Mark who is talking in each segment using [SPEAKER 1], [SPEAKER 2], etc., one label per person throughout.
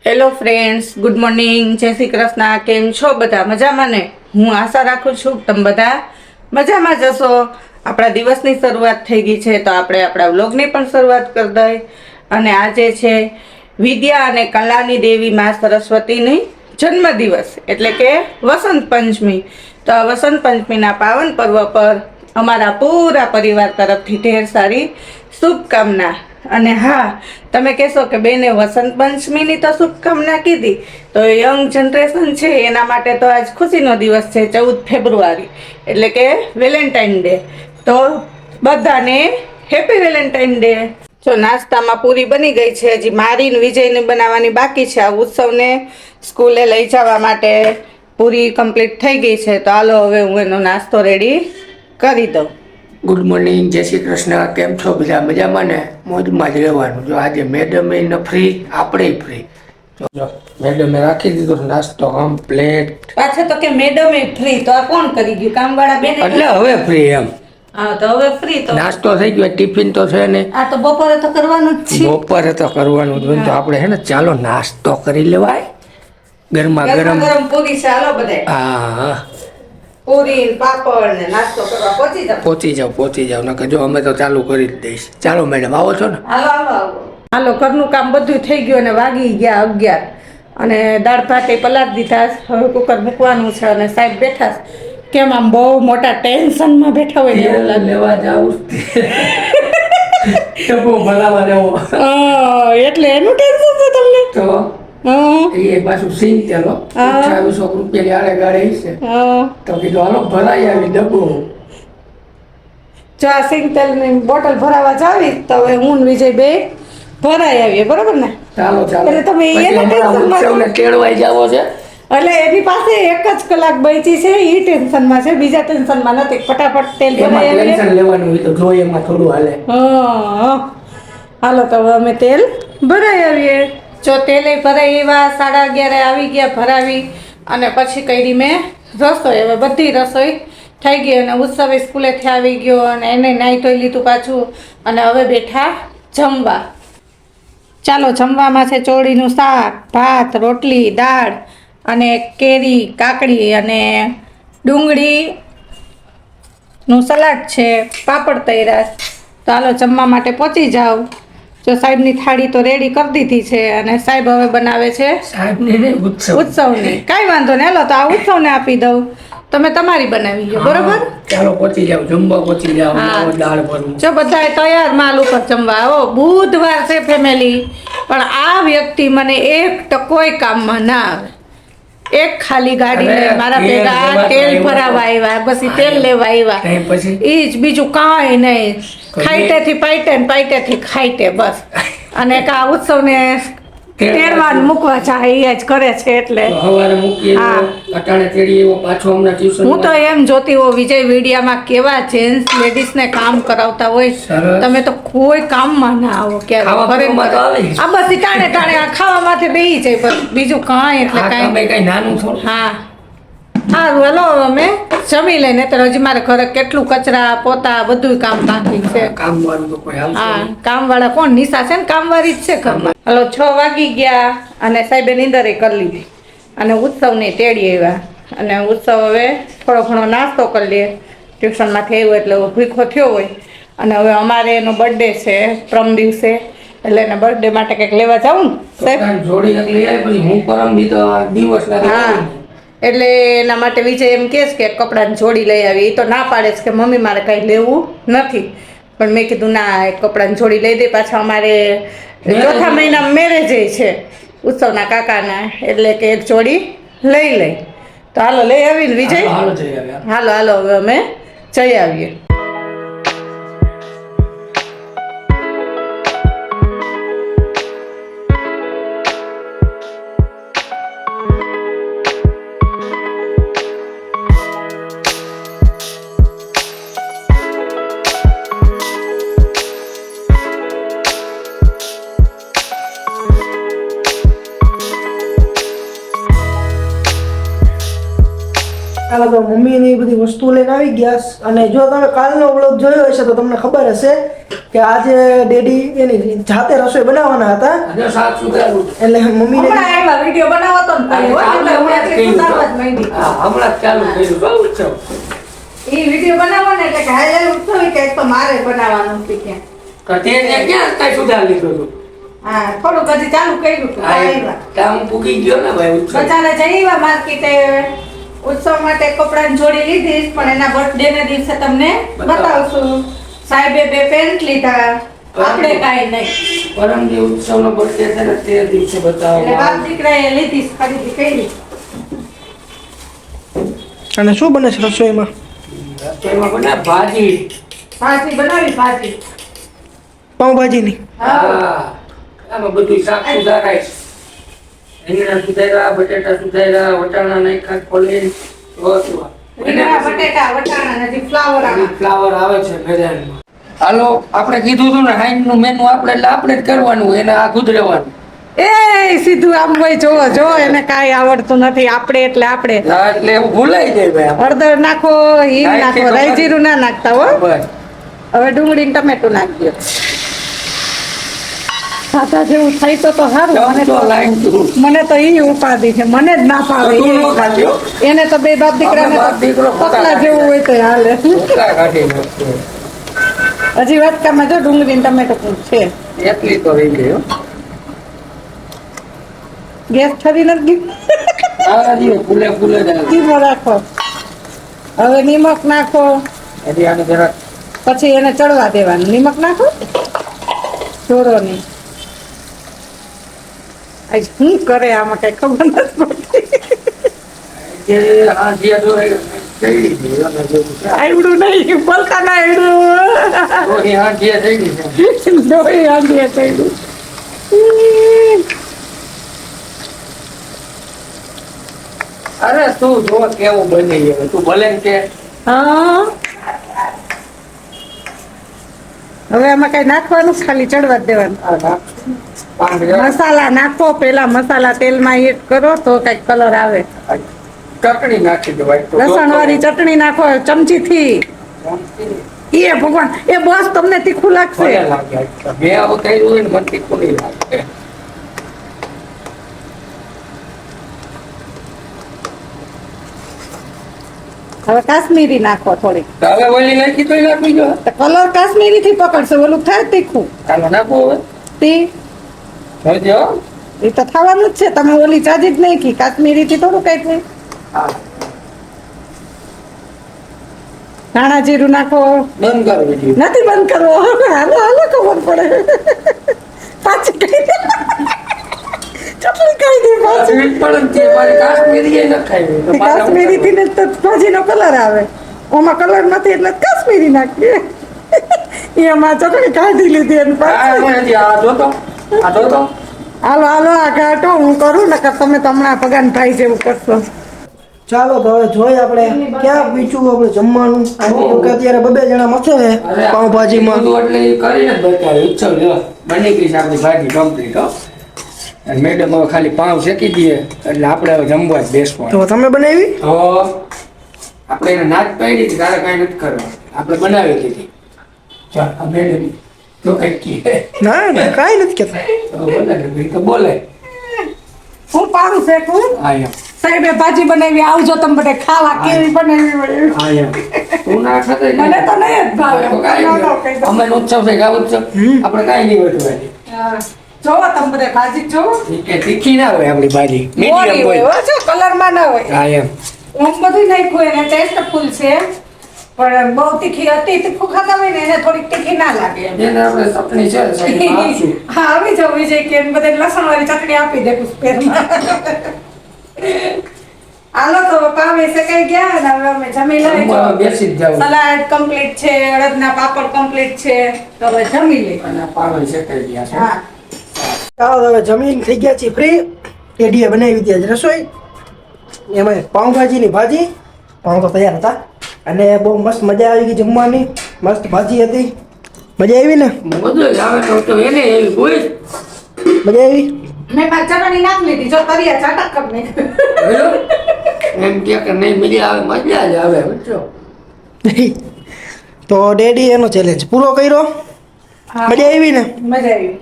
[SPEAKER 1] Hello friends, good morning, જય શ્રી કૃષ્ણ. કેમ છો બધા? મજામાં ને? હું આશા રાખું છું તમે બધા મજામાં જશો. આપણા દિવસની શરૂઆત થઈ ગઈ છે તો આપણે આપણા વ્લોગની પણ શરૂઆત કરી દઈએ. અને આજે છે વિદ્યા અને કલાની દેવી મા સરસ્વતીની જન્મદિવસ એટલે કે વસંત પંચમી. તો આ વસંત પંચમીના પાવન પર્વ પર અમારા પૂરા પરિવાર તરફથી ઢેર સારી શુભકામના. અને હા, તમે કહેશો કે બેને વસંત પંચમીની તો શુભકામના કીધી, તો યંગ જનરેશન છે એના માટે તો આજ ખુશીનો દિવસ છે, 14 ફેબ્રુઆરી એટલે કે વેલેન્ટાઇન ડે. તો બધાને હેપી વેલેન્ટાઇન ડે. જો નાસ્તામાં પૂરી બની ગઈ છે, હજી મારી ને વિજયને બનાવવાની બાકી છે. આ ઉત્સવને સ્કૂલે લઈ જવા માટે પૂરી કમ્પ્લીટ થઈ ગઈ છે. તો હાલો હવે હું એનો નાસ્તો રેડી કરી દઉં.
[SPEAKER 2] ગુડ મોર્નિંગ, જય શ્રી કૃષ્ણ. કેમ છો બધા? મજામાં ને? મોજમાં જ રહેવાનું. જો આજે મેડમે ન ફ્રી, આપણે ફ્રી. જો મેડમે રાખી દીધો નાસ્તો કમ્પ્લેટ.
[SPEAKER 1] પાછા તો કે મેડમે ફ્રી, તો આ કોણ કરી ગયું? કામવાળા બેન
[SPEAKER 2] એટલે હવે ફ્રી એમ.
[SPEAKER 1] હા, તો હવે ફ્રી. તો
[SPEAKER 2] નાસ્તો થઈ ગયો, ટિફિન તો છે ને.
[SPEAKER 1] આ તો બપોરે તો કરવાનું જ છે.
[SPEAKER 2] બપોરે તો કરવાનું જ હોય. તો આપણે છે ને ચાલો નાસ્તો કરી લેવાય. ગરમા ગરમ
[SPEAKER 1] પૂરી છે. હાલો બધા
[SPEAKER 2] હા,
[SPEAKER 1] પૂરી પાપડ ને નાસ્તો કરવા
[SPEAKER 2] પહોંચી જાવ નકર જો અમે તો ચાલુ કરી જ દઈશ. ચાલો મેડમ, આવો છો ને?
[SPEAKER 1] હાલો, ઘરનું કામ બધું થઈ ગયું અને વાગી ગયા 11. અને દાળ ભાત એ પલાળી દીધા. હવે કુકર મૂકવાનું છે અને સાહેબ બેઠા છે. કેમ આમ બહુ મોટા ટેન્શનમાં બેઠા હોય ને એવું લાગે.
[SPEAKER 2] લેવા જાવ બહુ ભલાવા લેવો.
[SPEAKER 1] એટલે એનું ટેન્શન છે તમને?
[SPEAKER 2] તો એ પાછું સિંગ તેલો 2800 રૂપિયાની આડે ગાડે છે. તો કીધું હાલો ભરાઈ આવી ડબ્બો.
[SPEAKER 1] જો આ સિંગ તેલની બોટલ ભરાવા જાવી તો હવે હું ને વિજય બે ભરાઈ આવીએ, બરોબર ને?
[SPEAKER 2] ચાલો
[SPEAKER 1] એટલે તમે એના ટેન્શનમાં
[SPEAKER 2] કેળવાઈ જાવો છે.
[SPEAKER 1] એટલે એની પાસે 1 જ કલાક બચી છે, એ ટેન્શનમાં છે, બીજા ટેન્શનમાં નથી. ફટાફટ તેલ ભરાઈ આવીએ.
[SPEAKER 2] ટેન્શન લેવાનું હોય તો જોઈએ એમાં થોડું હાલે.
[SPEAKER 1] હાલો તો હવે અમે તેલ ભરાઈ આવીએ. જો તેલે ભરાઈ એવા 11:30 આવી ગયા ભરાવી. અને પછી કરી મેં રસોઈ. હવે બધી રસોઈ થઈ ગઈ અને ઉત્સવે સ્કૂલેથી આવી ગયો અને એને નાહી ધોઈ લીધું પાછું. અને હવે બેઠા જમવા. ચાલો, જમવામાં છે ચોળીનું શાક, ભાત, રોટલી, દાળ અને કેરી, કાકડી અને ડુંગળીનું સલાડ છે, પાપડ તૈયાર. તો હાલો જમવા માટે પહોંચી જાઓ. જો સાહેબની થાળી તો રેડી કરી દીધી છે અને સાહેબ હવે બનાવે છે ઉત્સવની. કાંઈ વાંધો નહીં, હાલો તો આ ઉત્સવને આપી દઉં. તમે તમારી બનાવી લો, બરોબર?
[SPEAKER 2] ચાલો પહોંચી જાવ, જમવા પહોંચી જાવ. દાળ ભરું.
[SPEAKER 1] જો બધાએ તૈયાર માલ ઉપર જમવા. આવો બુધવાર છે ફેમિલી, પણ આ વ્યક્તિ મને એક ટકોય કામમાં ના આવે. એક ખાલી ગાડી લઈ મારા ભેગા તેલ ભરાવા આવ્યા, બસ ઈ તેલ લેવા આવ્યા, ઈ જ, બીજું કાંઈ નહીં. ખાઈટેથી પાઈટે ને પાઈટેથી ખાઈટે, બસ. અને એક આ ઉત્સવને તેડવાન મૂકવા ચાહે એ જ કરે છે. એટલે
[SPEAKER 2] સવારે મૂકી અટાણે તેડી એવો પાછો હમણાં ટ્યુશન.
[SPEAKER 1] હું તો એમ જોતી હો વિજય વિડિયામાં કેવા જેન્ટ્સ લેડીઝને કામ કરાવતા હોય, તમે તો કોઈ કામમાં ના આવો ક્યારે. આ બસ ટાણે ટાણે આ ખાવામાંથી બેહી જાય, બસ બીજું કાંઈ. એટલે કાંઈ
[SPEAKER 2] નાનું થોડું.
[SPEAKER 1] હા, સારું, હાલો અમે જમી લઈને. તો હજી મારે ઘરે કેટલું કચરા પોતા બધું કામ બાકી છે.
[SPEAKER 2] કામવાળું તો કોઈ હાલ.
[SPEAKER 1] હા, કામવાળા કોણ? નિશા છે ને કામવાળી જ છે ઘરમાં. હાલો 6 વાગી ગયા અને સાહેબે નીંદરે કરી લીધી અને ઉત્સવને તેડી આવ્યા. અને ઉત્સવ હવે થોડો ઘણો નાસ્તો કરી લે, ટ્યુશનમાંથી આવ્યો એટલે ભૂખો થયો હોય. અને હવે અમારે એનો બર્થડે છે પરમ દિવસે, એટલે એના બર્થડે માટે કંઈક લેવા જાઉં ને સાહેબ.
[SPEAKER 2] જોડી લઈ આવી પછી હું પરમ દી તો દિવસ ના.
[SPEAKER 1] હા, એટલે એના માટે વિજય એમ કહે છે કે કપડાની જોડી લઈ આવી. એ તો ના પાડે છે કે મમ્મી મારે કાંઈ લેવું નથી. પણ મેં કીધું ના, એક કપડાની જોડી લઈ દે. પાછા અમારે ચોથા મહિના મેરેજ છે ઉત્સવના કાકાના, એટલે કે એક જોડી લઈ. તો હાલો લઈ આવીને વિજય. હાલો હવે અમે જઈ આવીએ.
[SPEAKER 3] હા તો મમ્મીની એ બધી વસ્તુ લઈને આવી ગયા છે. અને જો તમે કાલનો વ્લોગ જોયો હશે તો તમને ખબર હશે કે આજે ડેડી એની જાતે રસોઈ બનાવવાના હતા.
[SPEAKER 2] અને શાક સુધારું
[SPEAKER 3] એટલે મમ્મીને
[SPEAKER 1] હમણાં આવ્યા વિડીયો બનાવો તો ને
[SPEAKER 2] અને
[SPEAKER 1] ભાઈ,
[SPEAKER 2] ચાલુ
[SPEAKER 1] હમણાં
[SPEAKER 2] હમણાં જ
[SPEAKER 1] એટલી
[SPEAKER 2] કર્યું
[SPEAKER 1] સુધારવા જ માંડી.
[SPEAKER 2] હા, હમણાં જ ચાલુ કર્યું બહુ ઉત્સવ
[SPEAKER 1] ઈ વિડીયો બનાવો ને એટલે કે હાઈલાઈટ ઉઠતો હોય કે એક તો મારે બનાવવાનું છે ક્યાં.
[SPEAKER 2] તો તે ક્યાં કઈ સુધાર લીધું હતું
[SPEAKER 1] હા, થોડુંક હજી ચાલુ કર્યું હતું. આવ્યા.
[SPEAKER 2] ત્યાં હું પૂગી ગયો ને ભાઈ ઉત્સવ
[SPEAKER 1] બચારા જઈએ માર્કેટે ઉત્સવ માટે કપડાની જોડી લીધી પણ એના બર્થડે ના દિવસે તમને બતાવશું. સાહેબે 2 પેન્ટ લીધા, આપણે કાંઈ નહીં.
[SPEAKER 2] પરમદી ઉત્સવનો બર્થડે છે ને તે દિવસે
[SPEAKER 1] એટલે
[SPEAKER 2] બતાવો
[SPEAKER 1] બાપ દીકરાએ લીધી ખરીદી કરી.
[SPEAKER 3] અને શું બને છે રસોઈમાં?
[SPEAKER 2] એમાં બને ભાજી
[SPEAKER 1] ભાજી બનાવી ભાજી.
[SPEAKER 3] પાઉંભાજીની.
[SPEAKER 1] હા.
[SPEAKER 2] હા આમાં બધું શાક સુધારાય છે રીંગણા સુધાર્યા બટેટા સુધાર્યા વટાણા નાખ્યા ખોલીને
[SPEAKER 1] રીંગણા, બટેટા, વટાણા, હજી ફ્લાવર આવે.
[SPEAKER 2] ફ્લાવર આવે છે મેદાનમાં હાલો આપણે કીધું હતું ને હાઈન નું મેનુ આપણે એટલે આપણે જ કરવાનું એને આ ગુજરેવાનું
[SPEAKER 1] એ સીધું આમ ભાઈ જોવો જો એને કાંઈ આવડતું નથી. આપણે એટલે આપણે
[SPEAKER 2] હા, એટલે એવું ભૂલાઈ જાય ભાઈ
[SPEAKER 1] હળદર નાખો, હિંગ નાખો, રાઈ જીરું ના નાખતા હો.
[SPEAKER 2] બસ
[SPEAKER 1] હવે ડુંગળી ને ટમેટું નાખજો. સાદા જેવું થાય તો સારું. મને
[SPEAKER 2] તો લાઈન તું
[SPEAKER 1] મને તો ઈ ઉપાધિ છે, મને જ ના ફાવે.
[SPEAKER 2] તું નો ખાજો
[SPEAKER 1] એને તો બે બાપ દીકરાને
[SPEAKER 2] અમે બાપ દીકરો
[SPEAKER 1] પતલા જેવું હોય તો હાલે.
[SPEAKER 2] કેટલા કાઢી નાખશે
[SPEAKER 1] હજી વાટકામાં જો ડુંગળી ને ટમેટું છે.
[SPEAKER 2] એટલી તો રહી ગઈ હો
[SPEAKER 1] ગેસ ઠરી નથી ગઈ.
[SPEAKER 2] આ દીવે ફૂલે ફૂલે જ આવે.
[SPEAKER 1] ધીમો રાખો. હવે નિમક નાખો,
[SPEAKER 2] હજી આને જરાક
[SPEAKER 1] પછી એને ચડવા દેવાનું. નિમક નાખો જોરો ની. આજ શું કરે આમાં કઈ ખબર નથી પડતી.
[SPEAKER 2] જે આ જે દોરે જઈ લીધી અને જેવું છે
[SPEAKER 1] આવડું નહીં બોલતા ના આવડું.
[SPEAKER 2] તો એ આ જે થઈ ગઈ છે
[SPEAKER 1] દોરી આંધીએ થયું.
[SPEAKER 2] અરે તું જો કેવું બની ગયું તું ભલે ને કે
[SPEAKER 1] હા, હવે આમાં કઈ નાખવાનું જ ખાલી ચડવા જ દેવાનું.
[SPEAKER 2] આ નાખ. પાંચ જણા
[SPEAKER 1] મસાલા નાખો, પેલા મસાલા તેલમાં એડ કરો તો કઈક કલર આવે.
[SPEAKER 2] ચટણી નાખી દેવાય તો
[SPEAKER 1] લસણ વાળી ચટણી નાખો ચમચીથી. એ ભગવાન, એ બસ તમને તીખું લાગશે.
[SPEAKER 2] ભલે લાગે. મેં આવું કર્યું હોય ને મને તીખું નહીં લાગે
[SPEAKER 1] હવે કાશ્મીરી નાખો થોડીક.
[SPEAKER 2] તો હવે ઓલી નાખી તો નાખી જો
[SPEAKER 1] તો કલર કાશ્મીરી થી પકડશે, ઓલું થાય તીખું.
[SPEAKER 2] ચાલો નાખો હવે
[SPEAKER 1] તી
[SPEAKER 2] જોજો
[SPEAKER 1] એ તો થવાનું જ છે. તમે ઓલી ચાજી જ નહીં કી કાશ્મીરી થી થોડું કઈ થાય.
[SPEAKER 2] હા
[SPEAKER 1] ધાણા જીરું નાખો.
[SPEAKER 2] બંધ કરો વિડીયો
[SPEAKER 1] નથી બંધ કરવો. હાલો હાલો ખબર પડે. પાછી કઈ દે ચટણી કઈ દે પાછી.
[SPEAKER 2] પણ તે મારે કાશ્મીરી એ ન ખાવી તો મારે
[SPEAKER 1] કાશ્મીરી થી ને તો ભાજીનો કલર આવે. ઓમાં કલર નથી એટલે કાશ્મીરી નાખીએ. એમાં ચટણી કાઢી લીધી એની
[SPEAKER 2] આ
[SPEAKER 1] પાછી.
[SPEAKER 2] હવે હજી આ જોતો આ જોતો
[SPEAKER 1] હાલો હાલો આ ઘાટો હું કરું ને તમે તો હમણાં ભગવાન ભાઈ જેવું કરશો.
[SPEAKER 3] ચાલો તો હવે જોઈએ આપણે ક્યાં પીછું આપણે જમવાનું. કેમ કે અત્યારે 2 જણા મથે છે પાઉંભાજીમાં.
[SPEAKER 2] બધું એટલે ઈ કરીને જ બતાવ્યું ઉત્સવ જો બની ગઈ છે આપણી ભાજી કમ્પ્લીટ હો અને મેડમ હવે ખાલી પાઉં શેકી દઈએ એટલે આપણે હવે જમવા જ બેસવાનું
[SPEAKER 3] તો તમે બનાવી?
[SPEAKER 2] તો આપણે એને નાચ પાડી હતી તારે કાંઈ નથી કરવાનું આપણે બનાવી દીધી ચાલ આ મેડમ તો કંઈક કહે
[SPEAKER 3] ના ના કાંઈ નથી કહેતા.
[SPEAKER 2] તો બોલે તો બોલે
[SPEAKER 1] હું પારું શેકું.
[SPEAKER 2] હા એમ
[SPEAKER 1] સાહેબે ભાજી બનાવી, આવજો તમે બધા ખાવા. કેવી બનાવી હોય.
[SPEAKER 2] હા એમ તું ના ખાતે
[SPEAKER 1] મને તો નહીં જ ભાવે.
[SPEAKER 2] અમે ઉત્સવ છે ગા ઉત્સવ આપણે કાંઈ નહીં હોતું ભાઈ
[SPEAKER 1] હા. જોવો તમે બધા ભાજી જોવો.
[SPEAKER 2] કે તીખી ના હોય આપણી ભાજી
[SPEAKER 1] મોરી
[SPEAKER 2] મીડિયમ
[SPEAKER 1] હોય
[SPEAKER 2] હોય
[SPEAKER 1] હો, જો કલરમાં ના હોય.
[SPEAKER 2] હા એમ
[SPEAKER 1] હું બધું નાખ્યું એને ટેસ્ટફુલ છે પણ બહુ તીખી હતી. તીખું ખાતા હોય ને એને થોડીક તીખી ના લાગે એમ.
[SPEAKER 2] જેને આપણે ચટણી છે સાઈડમાં આપશું.
[SPEAKER 1] હા આવી જાવ વિજય કે બધે લસણ વાળી ચટણી આપી દે પુષ્પેરમાં. હાલો તો પાવે શેકાઈ ગયા ને હવે અમે જમી લઈએ.
[SPEAKER 2] જમવા બેસી જ જાવ
[SPEAKER 1] સલાડ કમ્પ્લીટ છે, અડદના પાપડ કમ્પ્લીટ છે, તો હવે જમી લઈએ.
[SPEAKER 2] અને પાવર શેકાઈ ગયા છે
[SPEAKER 1] હા
[SPEAKER 3] ચાલો તો હવે જમીન થઈ ગયા છીએ ફ્રી. ટેડીએ બનાવી હતી આજ રસોઈ. એમાં પાઉંભાજીની ભાજી. પાઉં તો તૈયાર હતા અને બહુ મસ્ત મજા આવી ગઈ જમવાની. મસ્ત ભાજી હતી. મજા આવી ને?
[SPEAKER 2] બધું જ આવે તો એને એવી કોઈ
[SPEAKER 3] મજા આવી?
[SPEAKER 1] મેં પાછળ ચટણી નાખી લીધી. જો તરિયા ચાટક કરી નાખ્યું.
[SPEAKER 2] એમ કે નહીં મજા આવે, મજા જ આવે સમજો.
[SPEAKER 3] તો ડેડી એનો ચેલેન્જ પૂરો કર્યો.
[SPEAKER 1] હા.
[SPEAKER 3] મજા આવી ને?
[SPEAKER 1] મજા આવી.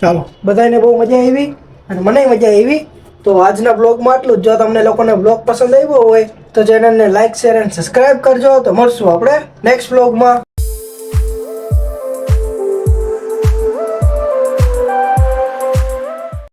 [SPEAKER 3] ચાલો, બધાને બહુ મજા આવી અને મને મજા આવી. તો આજના બ્લોગમાં આટલું જ. જો તમને લોકોને બ્લોગ પસંદ આવ્યો હોય તો ચેનલને લાઈક, શેર અને સબસ્ક્રાઇબ કરજો. તો મળશું આપણે નેક્સ્ટ બ્લોગમાં.